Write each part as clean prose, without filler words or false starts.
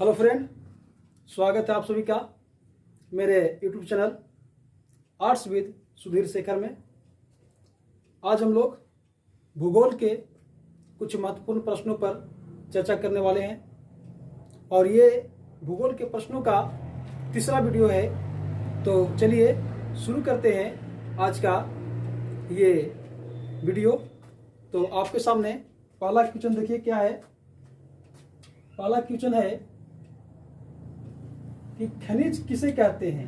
Hello friend, स्वागत है आप सभी का मेरे YouTube channel arts with Sudhir Shekhar में। आज हम लोग भूगोल के कुछ महत्वपूर्ण प्रश्नों पर चर्चा करने वाले हैं और ये भूगोल के प्रश्नों का तीसरा वीडियो है। तो चलिए शुरू करते हैं आज का ये वीडियो। तो आपके सामने पहला क्वेश्चन देखिए क्या है। पहला क्वेश्चन है कि खनिज किसे कहते हैं।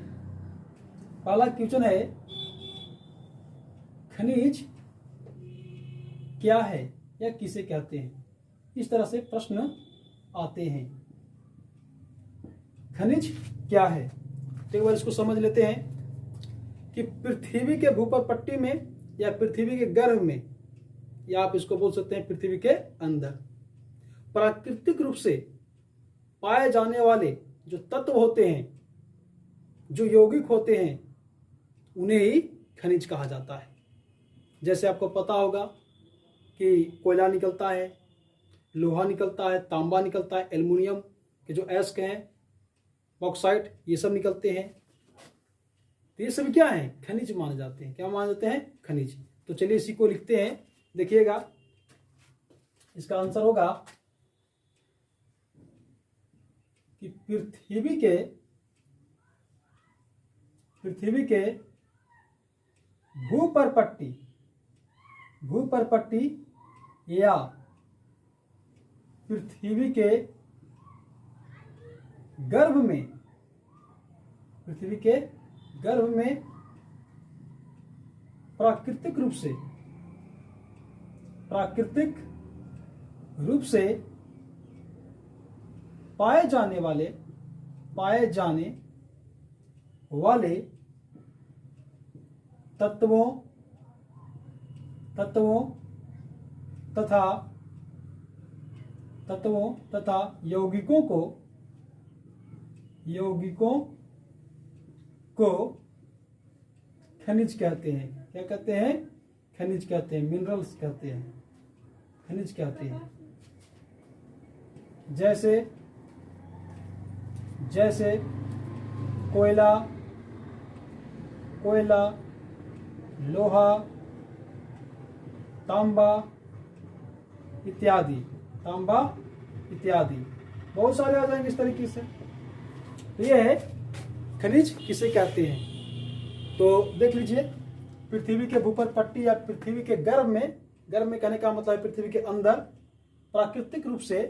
पहला क्वेश्चन है खनिज क्या है या किसे कहते हैं। इस तरह से प्रश्न आते हैं। खनिज क्या है, तो एक बार इसको समझ लेते हैं कि पृथ्वी के भूपर पट्टी में या पृथ्वी के गर्भ में, या आप इसको बोल सकते हैं पृथ्वी के अंदर प्राकृतिक रूप से पाए जाने वाले जो तत्व होते हैं, जो यौगिक होते हैं, उन्हें ही खनिज कहा जाता है। जैसे आपको पता होगा कि कोयला निकलता है, लोहा निकलता है, तांबा निकलता है, एल्युमिनियम के जो एस्क हैं, बॉक्साइट, ये सब निकलते हैं। तो ये सब क्या है, खनिज माने जाते हैं। क्या माने जाते हैं, खनिज। तो चलिए इसी को लिखते हैं। देखिएगा इसका आंसर होगा कि पृथ्वी के भूपर पट्टी या पृथ्वी के गर्भ में प्राकृतिक रूप से पाए जाने वाले तत्वों तथा यौगिकों को खनिज कहते हैं। क्या कहते हैं, खनिज कहते हैं, मिनरल्स कहते हैं, खनिज कहते हैं। जैसे कोयला, लोहा, तांबा इत्यादि। बहुत सारे आ जाएंगे इस तरीके से। तो ये है खनिज किसे कहते हैं। तो देख लीजिए, पृथ्वी के भूपर पट्टी या पृथ्वी के गर्भ में कहने का मतलब है पृथ्वी के अंदर प्राकृतिक रूप से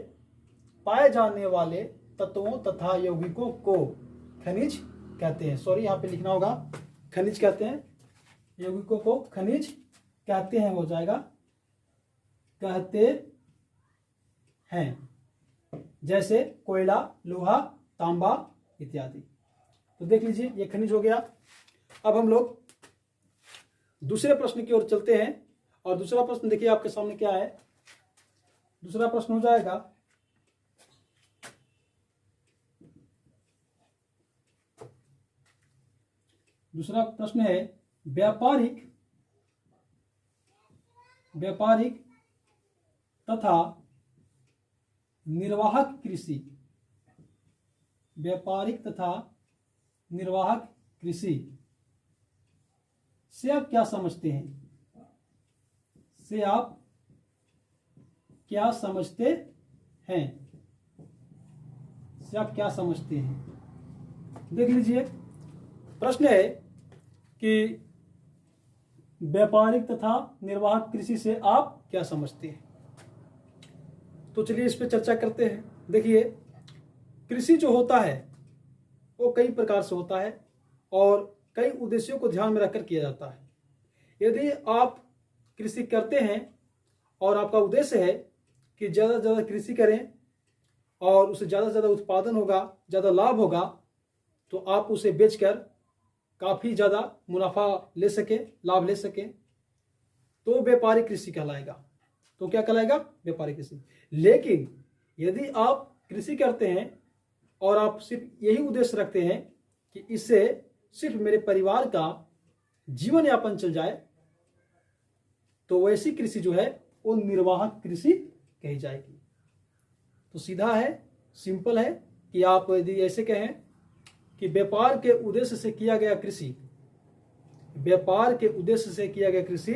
पाए जाने वाले तत्वों तथा यौगिकों को खनिज कहते हैं। सॉरी, यहाँ पे लिखना होगा खनिज कहते हैं, यौगिकों को खनिज कहते हैं, हो जाएगा कहते हैं। जैसे कोयला, लोहा, तांबा इत्यादि। तो देख लीजिए ये खनिज हो गया। अब हम लोग दूसरे प्रश्न की ओर चलते हैं और दूसरा प्रश्न देखिए आपके सामने क्या है। दूसरा प्रश्न हो जाएगा दूसरा प्रश्न है व्यापारिक तथा निर्वाहक कृषि। व्यापारिक तथा निर्वाहक कृषि से आप क्या समझते हैं। देख लीजिए प्रश्न है कि व्यापारिक तथा निर्वाहक कृषि से आप क्या समझते हैं। तो चलिए इस पे चर्चा करते हैं। देखिए, कृषि जो होता है वो कई प्रकार से होता है और कई उद्देश्यों को ध्यान में रखकर किया जाता है। यदि आप कृषि करते हैं और आपका उद्देश्य है कि ज़्यादा से ज़्यादा कृषि करें और उससे ज़्यादा से ज़्यादा उत्पादन होगा, ज़्यादा लाभ होगा, तो आप उसे बेचकर काफ़ी ज़्यादा मुनाफा ले सके, लाभ ले सके, तो व्यापारिक कृषि कहलाएगा। तो क्या कहलाएगा, व्यापारिक कृषि। लेकिन यदि आप कृषि करते हैं और आप सिर्फ यही उद्देश्य रखते हैं कि इससे सिर्फ मेरे परिवार का जीवन यापन चल जाए, तो वैसी कृषि जो है वो निर्वाहक कृषि कही जाएगी। तो सीधा है, सिंपल है कि आप यदि ऐसे कहें कि व्यापार के उद्देश्य से किया गया कृषि, व्यापार के उद्देश्य से किया गया कृषि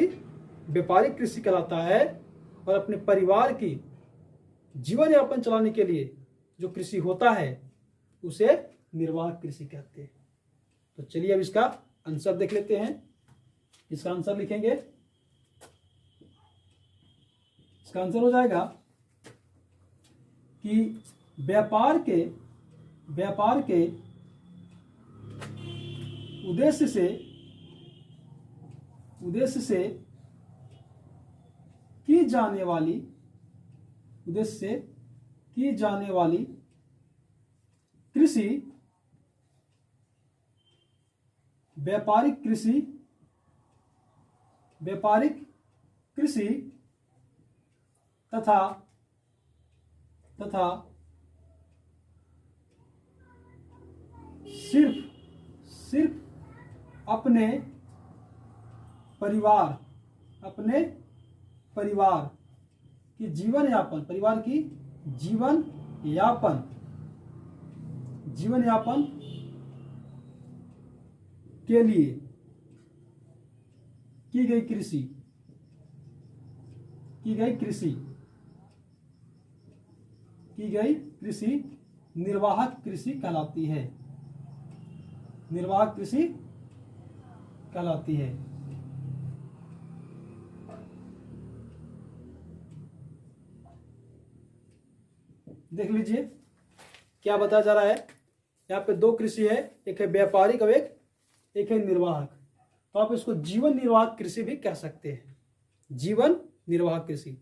व्यापारिक कृषि कहलाता है, और अपने परिवार की जीवन यापन चलाने के लिए जो कृषि होता है उसे निर्वाह कृषि कहते हैं। तो चलिए अब इसका आंसर देख लेते हैं। इसका आंसर लिखेंगे, इसका आंसर हो जाएगा कि व्यापार के उद्देश्य से की जाने वाली कृषि व्यापारिक कृषि तथा सिर्फ अपने परिवार की जीवन यापन के लिए की गई कृषि निर्वाहक कृषि कहलाती है। निर्वाहक कृषि कहलाती है। देख लीजिए क्या बताया जा रहा है। यहाँ पे दो कृषि है, एक है व्यापारिक और एक है निर्वाहक। तो आप इसको जीवन निर्वाहक कृषि भी कह सकते हैं। जीवन निर्वाहक कृषि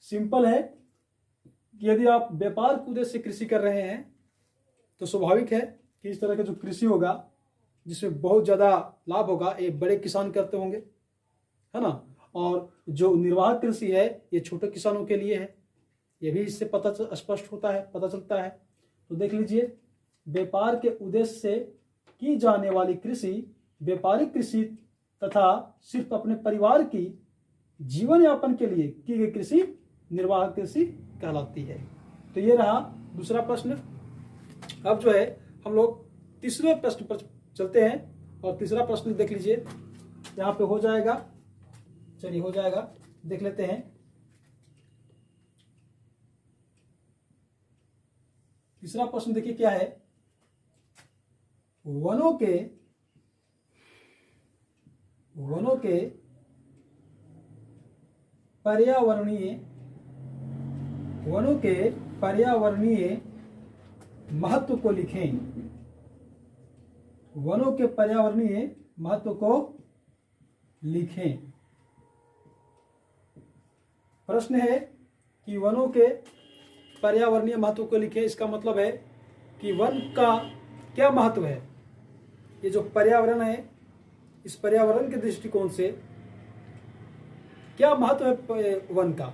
सिंपल है कि यदि आप व्यापार के उद्देश्य से कृषि कर रहे हैं तो स्वाभाविक है कि इस तरह का जो कृषि होगा जिसमें बहुत ज़्यादा लाभ होगा, ये बड़े किसान करते होंगे, है ना। और जो निर्वाहक कृषि है ये छोटे किसानों के लिए है, ये भी इससे स्पष्ट होता है, पता चलता है। तो देख लीजिए, व्यापार के उद्देश्य से की जाने वाली कृषि व्यापारिक कृषि तथा सिर्फ अपने परिवार की जीवन यापन के लिए की गई कृषि निर्वाहक कृषि कहलाती है। तो ये रहा दूसरा प्रश्न। अब जो है हम लोग तीसरे प्रश्न पर चलते हैं, और तीसरा प्रश्न देख लीजिए यहाँ पे हो जाएगा। चलिए हो जाएगा, देख लेते हैं। तीसरा प्रश्न देखिए क्या है। वनों के पर्यावरणीय महत्व को लिखें। वनों के पर्यावरणीय महत्व को लिखें। प्रश्न है कि वनों के पर्यावरणीय महत्व को लिखें। इसका मतलब है कि वन का क्या महत्व है। ये जो पर्यावरण है, इस पर्यावरण के दृष्टिकोण से क्या महत्व है वन का।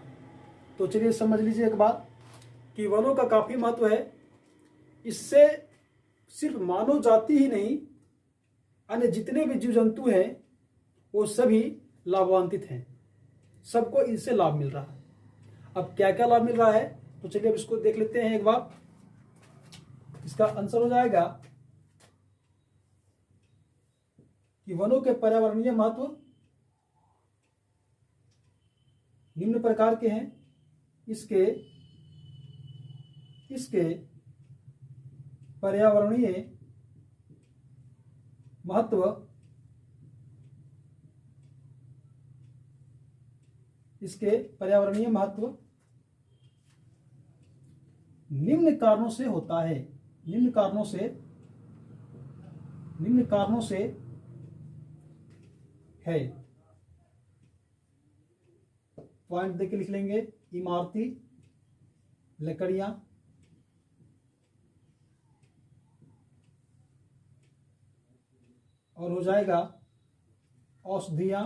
तो चलिए समझ लीजिए एक बात कि वनों का काफी महत्व है। इससे सिर्फ मानव जाति ही नहीं, अन्य जितने भी जीव जंतु हैं वो सभी लाभान्वित हैं, सबको इससे लाभ मिल रहा है। अब क्या क्या लाभ मिल रहा है तो चलिए अब इसको देख लेते हैं एक बार। इसका आंसर हो जाएगा कि वनों के पर्यावरणीय महत्व निम्न प्रकार के हैं। इसके पर्यावरणीय महत्व निम्न कारणों से होता है। निम्न कारणों से है। पॉइंट देके लिख लेंगे। इमारती लकड़ियां, और हो जाएगा औषधियां,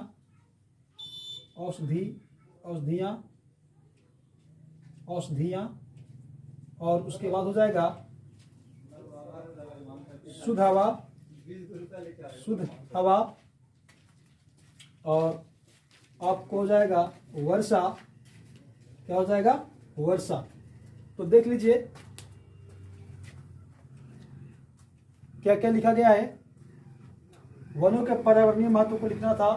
और उसके बाद हो जाएगा शुद्ध हवा, और आपको हो जाएगा वर्षा। क्या हो जाएगा? वर्षा। तो देख लीजिए क्या क्या लिखा गया है, वनों के पर्यावरणीय महत्व को लिखना था।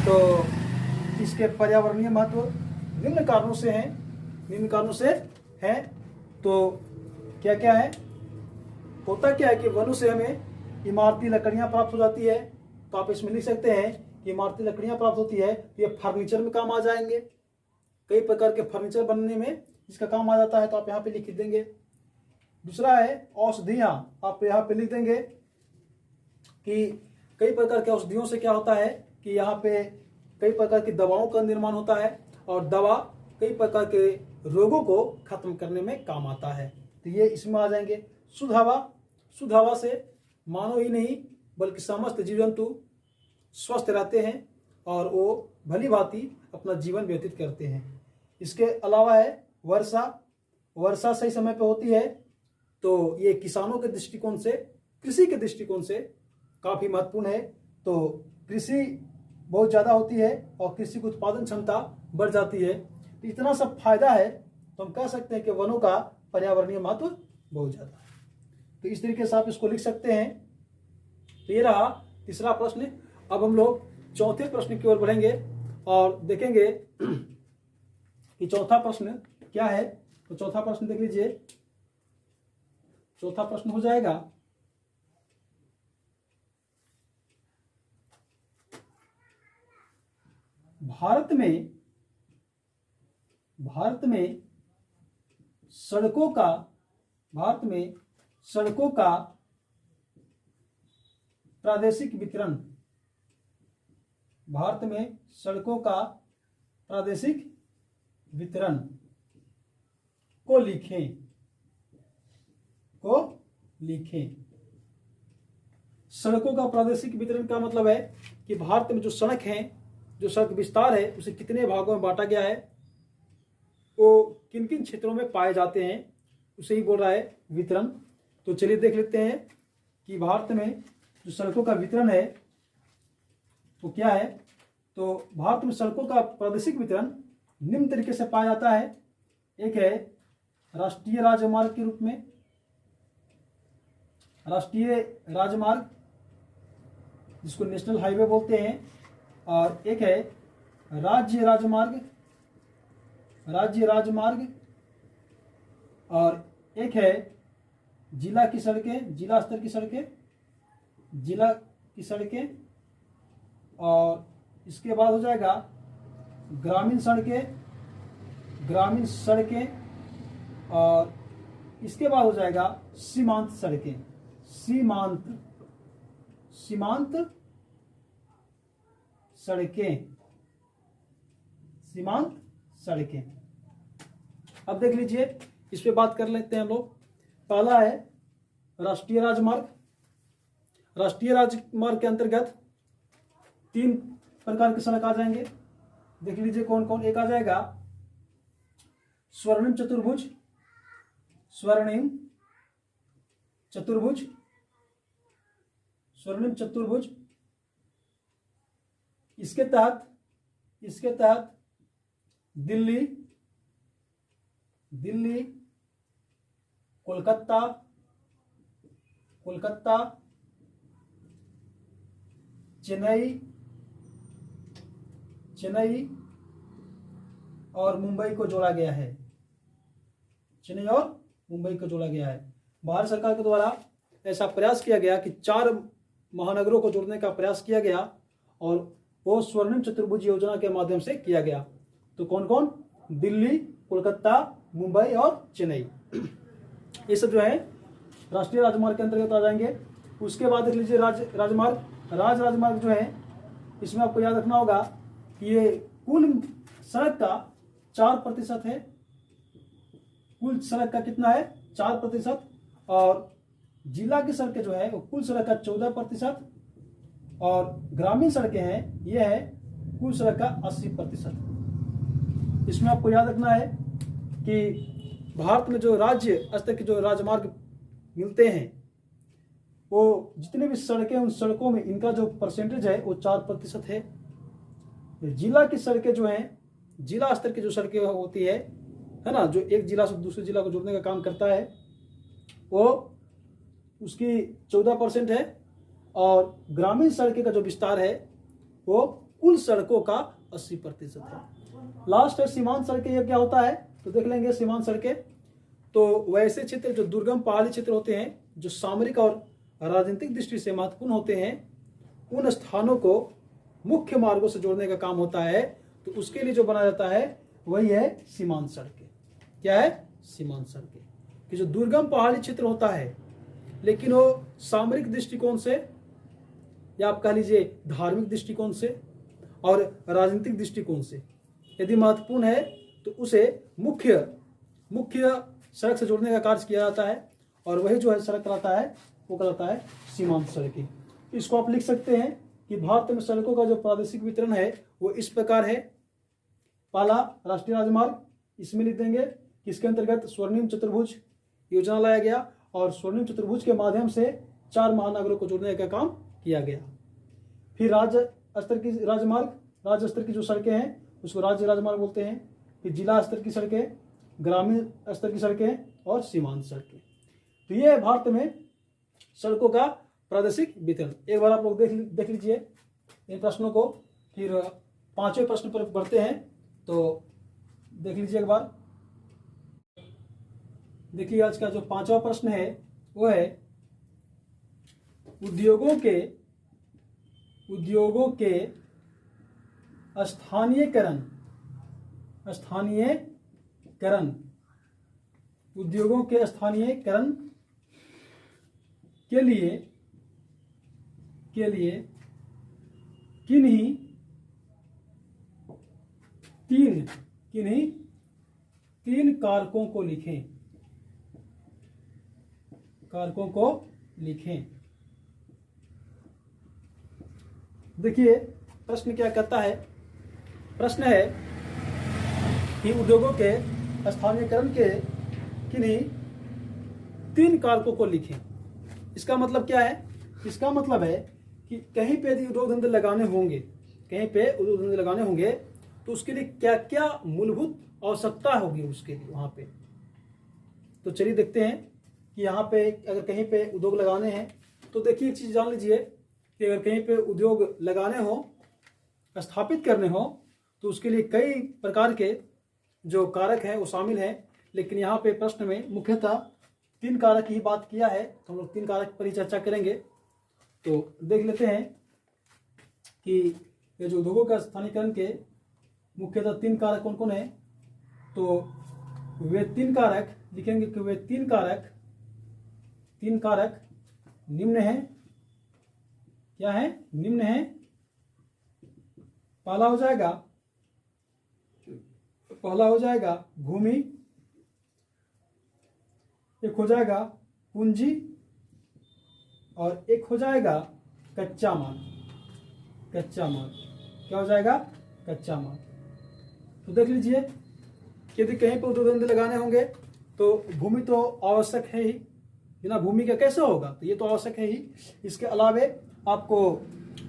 तो इसके पर्यावरणीय महत्व निम्न कारणों से हैं, निम्न कारणों से है। तो क्या क्या है, होता क्या है कि वनों से हमें इमारती लकड़ियां प्राप्त हो जाती है। तो आप इसमें लिख सकते हैं कि इमारती लकड़ियां प्राप्त होती है, ये फर्नीचर में काम आ जाएंगे, कई प्रकार के फर्नीचर बनने में इसका काम आ जाता है। तो आप यहाँ पे लिख देंगे। दूसरा है औषधियाँ, आप यहाँ पे लिख देंगे कि कई प्रकार के औषधियों से क्या होता है कि यहाँ पे कई प्रकार की दवाओं का निर्माण होता है, और दवा कई प्रकार के रोगों को खत्म करने में काम आता है। तो ये इसमें आ जाएंगे। शुद्ध हवा, शुद्ध हवा से मानव ही नहीं बल्कि समस्त जीव जंतु स्वस्थ रहते हैं और वो भली भांति अपना जीवन व्यतीत करते हैं। इसके अलावा है वर्षा, वर्षा सही समय पे होती है। तो ये किसानों के दृष्टिकोण से, कृषि के दृष्टिकोण से काफ़ी महत्वपूर्ण है। तो कृषि बहुत ज़्यादा होती है और कृषि की उत्पादन क्षमता बढ़ जाती है। तो इतना सब फायदा है, तो हम कह सकते हैं कि वनों का पर्यावरणीय महत्व बहुत ज़्यादा है। तो इस तरीके से आप इसको लिख सकते हैं। तो ये रहा तीसरा प्रश्न। अब हम लोग चौथे प्रश्न की ओर बढ़ेंगे और देखेंगे कि चौथा प्रश्न क्या है। तो चौथा प्रश्न देख लीजिए। चौथा प्रश्न हो जाएगा, भारत में सड़कों का प्रादेशिक वितरण, भारत में सड़कों का प्रादेशिक वितरण को लिखें, सड़कों का प्रादेशिक वितरण का मतलब है कि भारत में जो सड़क है, जो सड़क विस्तार है, उसे कितने भागों में बांटा गया है, वो किन किन क्षेत्रों में पाए जाते हैं, उसे ही बोल रहा है वितरण। तो चलिए देख लेते हैं कि भारत में जो सड़कों का वितरण है वो क्या है। तो भारत में सड़कों का प्रादेशिक वितरण निम्न तरीके से पाया जाता है। एक है राष्ट्रीय राजमार्ग के रूप में, राष्ट्रीय राजमार्ग जिसको नेशनल हाईवे बोलते हैं, और एक है राज्य राजमार्ग, और एक है जिला की सड़कें, जिला स्तर की सड़कें, और इसके बाद हो जाएगा ग्रामीण सड़कें, और इसके बाद हो जाएगा सीमांत सड़कें, सीमांत सड़कें। अब देख लीजिए, इस पे बात कर लेते हैं हम लोग। पहला है राष्ट्रीय राजमार्ग। राष्ट्रीय राजमार्ग के अंतर्गत 3 प्रकार के सड़क आ जाएंगे। देख लीजिए कौन कौन। एक आ जाएगा स्वर्णिम चतुर्भुज। इसके तहत दिल्ली, कोलकाता, चेन्नई और मुंबई को जोड़ा गया है। भारत सरकार के द्वारा ऐसा प्रयास किया गया कि 4 महानगरों को जोड़ने का प्रयास किया गया, और वो स्वर्णिम चतुर्भुज योजना के माध्यम से किया गया। तो कौन कौन? दिल्ली, कोलकाता, मुंबई और चेन्नई। ये सब जो है राष्ट्रीय राजमार्ग के अंतर्गत आ जाएंगे। उसके बाद देख लीजिए राजमार्ग जो है, इसमें आपको याद रखना होगा कि ये कुल सड़क का 4% है। कुल सड़क का कितना है? 4%। और जिला की सड़कें जो है वो कुल सड़क का 14%, और ग्रामीण सड़कें हैं ये है कुल सड़क का 80%। इसमें आपको याद रखना है कि भारत में जो राज्य स्तर के जो राजमार्ग मिलते हैं, वो जितने भी सड़कें, उन सड़कों में इनका जो परसेंटेज है वो 4% है। जिला की सड़कें जो हैं, जिला स्तर की जो सड़कें होती है ना, जो एक जिला से दूसरे जिला को जोड़ने का काम करता है, वो उसकी 14% है, और ग्रामीण सड़कें का जो विस्तार है वो कुल सड़कों का 80% है। लास्ट है सीमांत सड़कें। ये क्या होता है तो देख लेंगे। सीमांत सड़कें तो वैसे क्षेत्र जो दुर्गम पहाड़ी क्षेत्र होते हैं, जो सामरिक और राजनीतिक दृष्टि से महत्वपूर्ण होते हैं, उन स्थानों को मुख्य मार्गों से जोड़ने का काम होता है। तो उसके लिए जो बनाया जाता है वही है सीमांत सड़कें। क्या है? सीमांत सड़कें। कि जो दुर्गम पहाड़ी क्षेत्र होता है लेकिन वो सामरिक दृष्टिकोण से, या आप कह लीजिए धार्मिक दृष्टिकोण से और राजनीतिक दृष्टिकोण से यदि महत्वपूर्ण है तो उसे मुख्य सड़क से जोड़ने का कार्य किया जाता है, और वही जो है सड़क कहलाता है वो कहलाता है सीमांत सड़कें। इसको आप लिख सकते हैं कि भारत में सड़कों का जो प्रादेशिक वितरण है वो इस प्रकार है। पहला राष्ट्रीय राजमार्ग, इसमें लिख देंगे कि इसके अंतर्गत स्वर्णिम चतुर्भुज योजना लाया गया, और स्वर्णिम चतुर्भुज के माध्यम से 4 महानगरों को जोड़ने का काम किया गया। फिर राज्य स्तर की राजमार्ग, राज्य स्तर की जो सड़कें हैं उसको राज्य राजमार्ग बोलते हैं। फिर जिला स्तर की सड़कें, ग्रामीण स्तर की सड़कें और सीमांत सड़कें। तो ये है भारत में सड़कों का प्रादेशिक वितरण। एक बार आप लोग देख लीजिए इन प्रश्नों को। फिर 5वें प्रश्न पर बढ़ते हैं, तो देख लीजिए एक बार। देखिए आज का जो 5वां प्रश्न है वो है उद्योगों के स्थानीयकरण उद्योगों के स्थानीयकरण के लिए किन्हीं तीन कारकों को लिखें। देखिए प्रश्न क्या कहता है। प्रश्न है कि उद्योगों के स्थानीयकरण के किन्हीं 3 कारकों को लिखें। इसका मतलब क्या है? इसका मतलब है कि कहीं पे यदि उद्योग धंधे लगाने होंगे तो उसके लिए क्या क्या मूलभूत आवश्यकता होगी उसके लिए वहां पे। तो चलिए देखते हैं कि यहाँ पे अगर कहीं पे उद्योग लगाने हैं तो देखिए एक चीज जान लीजिए कि अगर कहीं पे उद्योग लगाने हो, स्थापित करने हो, तो उसके लिए कई प्रकार के जो कारक हैं वो शामिल हैं। लेकिन यहाँ पे प्रश्न में मुख्यतः 3 कारक की बात किया है, तो हम लोग 3 कारक पर ही चर्चा करेंगे। तो देख लेते हैं कि ये जो उद्योगों का स्थानीयकरण के मुख्यतः 3 कारक कौन कौन है। तो वे 3 कारक लिखेंगे कि वे 3 कारक निम्न हैं। क्या है? निम्न है। पहला हो जाएगा भूमि, एक हो जाएगा पूंजी, और एक हो जाएगा कच्चा माल। क्या हो जाएगा? कच्चा माल। तो देख लीजिए यदि कहीं पर उद्योग धंधे लगाने होंगे तो भूमि तो आवश्यक है ही, बिना भूमि का कैसे होगा, तो ये तो आवश्यक है ही। इसके अलावे आपको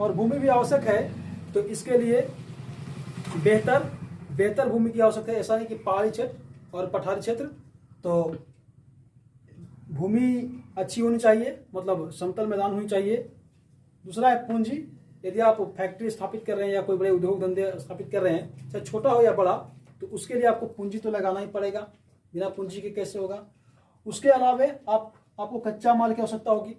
और भूमि भी आवश्यक है, तो इसके लिए बेहतर भूमि की आवश्यकता है। ऐसा नहीं कि पहाड़ी क्षेत्र और पठारी क्षेत्र, तो भूमि अच्छी होनी चाहिए, मतलब समतल मैदान होनी चाहिए। दूसरा है पूंजी। यदि आप फैक्ट्री स्थापित कर रहे हैं या कोई बड़े उद्योग धंधे स्थापित कर रहे हैं, चाहे छोटा हो या बड़ा, तो उसके लिए आपको पूंजी तो लगाना ही पड़ेगा, बिना पूंजी के कैसे होगा। उसके अलावे आपको कच्चा माल की आवश्यकता होगी,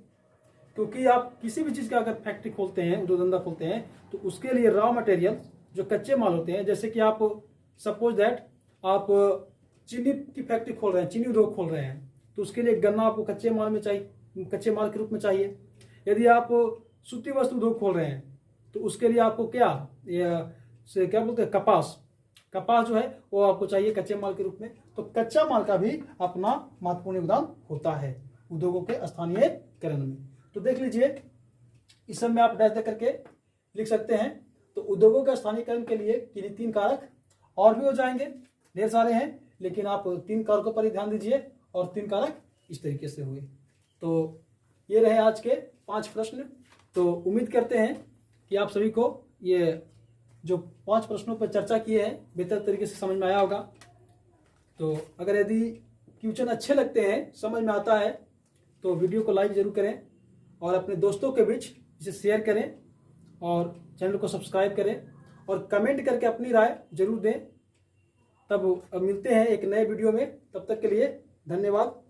क्योंकि आप किसी भी चीज़ का अगर फैक्ट्री खोलते हैं, उद्योग धंधा खोलते हैं, तो उसके लिए रॉ मटेरियल जो कच्चे माल होते हैं, जैसे कि आप सपोज दैट आप चीनी की फैक्ट्री खोल रहे हैं, चीनी उद्योग खोल रहे हैं, तो उसके लिए गन्ना आपको कच्चे माल के रूप में चाहिए। यदि आप सूती वस्त्र उद्योग खोल रहे हैं तो उसके लिए आपको क्या बोलते हैं, कपास जो है वो आपको चाहिए कच्चे माल के रूप में। तो कच्चा माल का भी अपना महत्वपूर्ण योगदान होता है उद्योगों के स्थानीयकरण में। तो देख लीजिए इस सब में आप डैश दे करके लिख सकते हैं। तो उद्योगों के स्थानीयकरण के लिए किन्हीं 3 कारक और भी हो जाएंगे, ढेर सारे हैं, लेकिन आप 3 कारकों पर ही ध्यान दीजिए, और 3 कारक इस तरीके से हुए। तो ये रहे आज के 5 प्रश्न। तो उम्मीद करते हैं कि आप सभी को ये जो 5 प्रश्नों पर चर्चा किए हैं बेहतर तरीके से समझ में आया होगा। तो अगर यदि क्वेश्चन अच्छे लगते हैं, समझ में आता है, तो वीडियो को लाइक जरूर करें और अपने दोस्तों के बीच इसे शेयर करें और चैनल को सब्सक्राइब करें और कमेंट करके अपनी राय जरूर दें। तब मिलते हैं एक नए वीडियो में, तब तक के लिए धन्यवाद।